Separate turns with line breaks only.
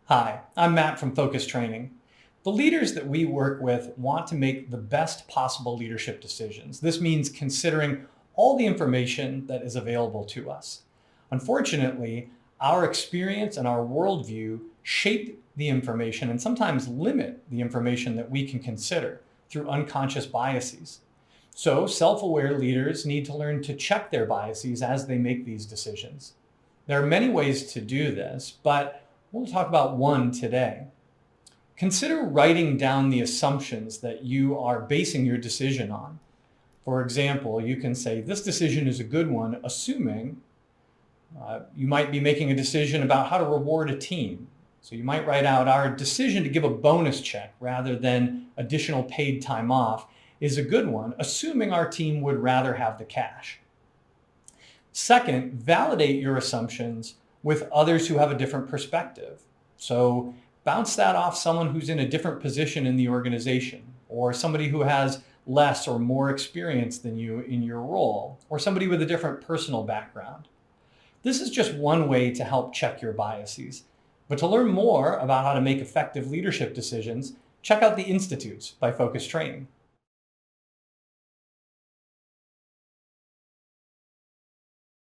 Hi, I'm Matt from Focus Training. The leaders that we work with want to make the best possible leadership decisions. This means considering all the information that is available to us. Unfortunately, our experience and our worldview shape the information and sometimes limit the information that we can consider through unconscious biases. So, self-aware leaders need to learn to check their biases as they make these decisions. There are many ways to do this, but we'll talk about one today. Consider writing down the assumptions that you are basing your decision on. For example, you can say, this decision is a good one, assuming you might be making a decision about how to reward a team. So you might write out, our decision to give a bonus check rather than additional paid time off is a good one, assuming our team would rather have the cash. Second, validate your assumptions with others who have a different perspective. So bounce that off someone who's in a different position in the organization, or somebody who has less or more experience than you in your role, or somebody with a different personal background. This is just one way to help check your biases. But to learn more about how to make effective leadership decisions, check out the Institutes by Focus Training.